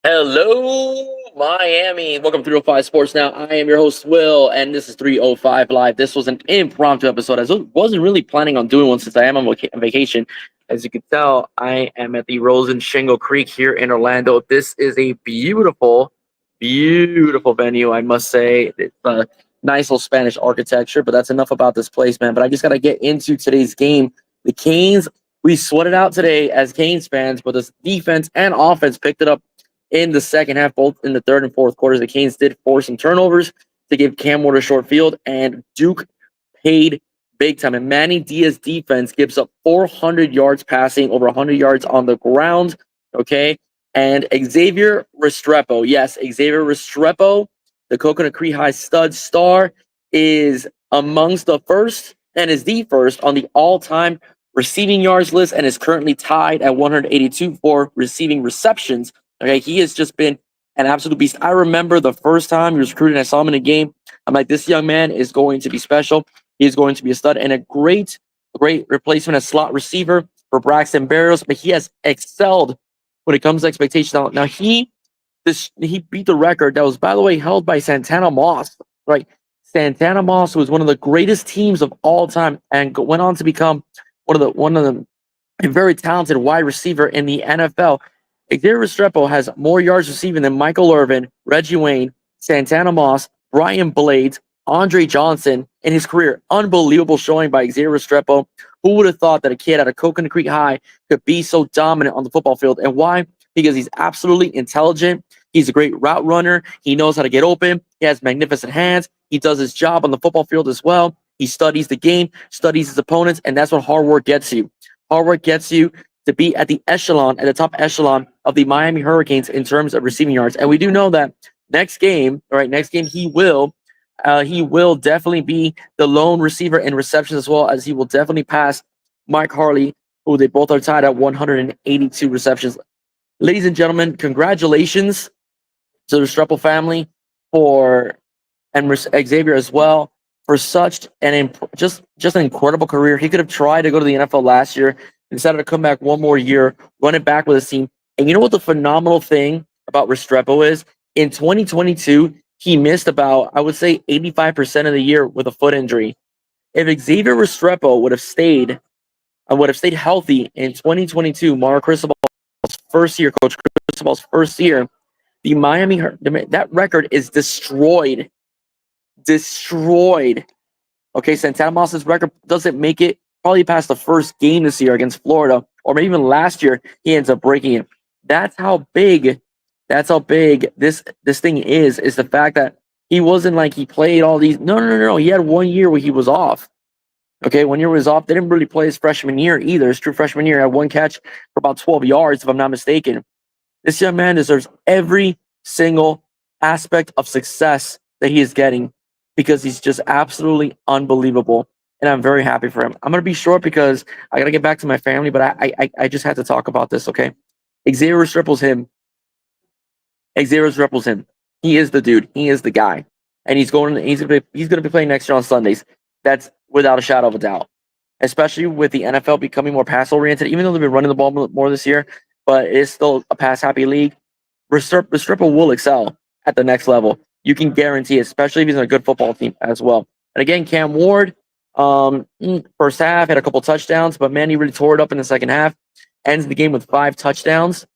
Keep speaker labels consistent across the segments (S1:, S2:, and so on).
S1: Hello, Miami. Welcome to 305 Sports Now. I am your host, Will, and this is 305 Live. This was an impromptu episode. I wasn't really planning on doing one since I am on vacation. As you can tell, I am at the Rosen Shingle Creek here in Orlando. This is a beautiful, beautiful venue, I must say. It's a nice little Spanish architecture, but that's enough about this place, man. But I just got to get into today's game. The Canes, we sweated out today as Canes fans, but this defense and offense picked it up in the second half, both in the third and fourth quarters. The Canes did force some turnovers to give Cam Ward a short field, and Duke paid big time. And Manny Diaz defense gives up 400 yards passing, over 100 yards on the ground. Okay. And Xavier Restrepo, yes, Xavier Restrepo, the Coconut Creek High stud star, is amongst the first and is the first on the all-time receiving yards list and is currently tied at 182 for receiving receptions. Okay, he has just been an absolute beast. I remember the first time he was recruited, I saw him in a game. I'm like, this young man is going to be special. He is going to be a stud and a great replacement as slot receiver for Braxton Berrios. But he has excelled when it comes to expectation. Now he beat the record that was, by the way, held by Santana Moss. Right, Santana Moss was one of the greatest teams of all time and went on to become one of the a very talented wide receiver in the NFL. Xavier Restrepo has more yards receiving than Michael Irvin, Reggie Wayne, Santana Moss, Brian Blades, Andre Johnson in his career. Unbelievable showing by Xavier Restrepo. Who would have thought that a kid out of Coconut Creek High could be so dominant on the football field? And why? Because he's absolutely intelligent. He's a great route runner. He knows how to get open. He has magnificent hands. He does his job on the football field as well. He studies the game, studies his opponents, and that's what hard work gets you. Hard work gets you to be at the top echelon of the Miami Hurricanes in terms of receiving yards. And we do know that next game, he will definitely be the lone receiver in receptions as well, as he will definitely pass Mike Harley, who they both are tied at 182 receptions. Ladies and gentlemen, congratulations to the Restrepo family for and Xavier as well for such just an incredible career. He could have tried to go to the NFL last year, decided to come back one more year, run it back with his team. And you know what the phenomenal thing about Restrepo is? In 2022, he missed about, I would say, 85% of the year with a foot injury. If Xavier Restrepo would have stayed healthy in 2022, Mario Cristobal's first year, Coach Cristobal's first year, that record is destroyed. Destroyed. Okay, Santana Moss's record doesn't make it probably past the first game this year against Florida, or maybe even last year, he ends up breaking it. That's how big this thing is the fact that he wasn't like he played all these. No. He had 1 year where he was off. Okay, 1 year was off. They didn't really play his freshman year either. His true freshman year, had one catch for about 12 yards, if I'm not mistaken. This young man deserves every single aspect of success that he is getting because he's just absolutely unbelievable. And I'm very happy for him. I'm going to be short because I got to get back to my family, but I just had to talk about this, okay? Xavier Restrepo's him. Xavier Restrepo's him. He is the dude. He is the guy. And he's going to be playing next year on Sundays. That's without a shadow of a doubt. Especially with the NFL becoming more pass-oriented, even though they've been running the ball more this year, but it's still a pass-happy league. Restrepo will excel at the next level. You can guarantee, especially if he's on a good football team as well. And again, Cam Ward, first half, had a couple touchdowns, but man, he really tore it up in the second half. Ends the game with 5 touchdowns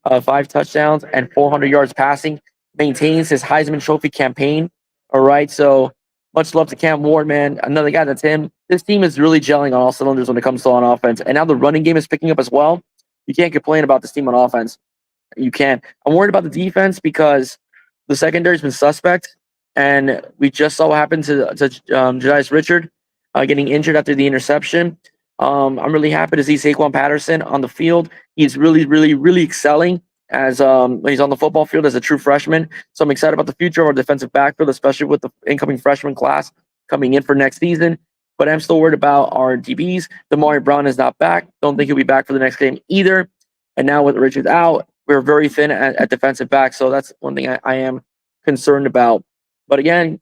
S1: and 400 yards passing. Maintains his Heisman Trophy campaign. All right, so much love to Cam Ward, man. Another guy that's him. This team is really gelling on all cylinders when it comes to on offense. And now the running game is picking up as well. You can't complain about this team on offense. You can't. I'm worried about the defense because the secondary's been suspect. And we just saw what happened to Jadias Richard getting injured after the interception. I'm really happy to see Saquon Patterson on the field. He's really excelling as he's on the football field as a true freshman. So I'm excited about the future of our defensive backfield, especially with the incoming freshman class coming in for next season. But I'm still worried about our DBs. Damari Brown is not back. Don't think he'll be back for the next game either. And now with Richard out, we're very thin at defensive back. So that's one thing I am concerned about. But again,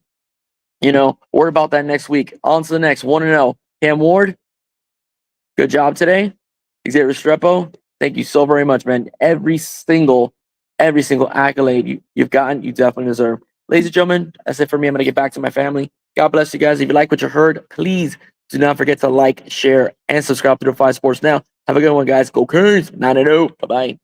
S1: worry about that next week. On to the next 1-0. Cam Ward, good job today. Xavier Restrepo, thank you so very much, man. Every single every single accolade you've gotten, you definitely deserve. Ladies and gentlemen, that's it for me. I'm going to get back to my family. God bless you guys. If you like what you heard, please do not forget to like, share, and subscribe to 305 Sports Now. Have a good one, guys. Go Canes. 9-0. Bye-bye.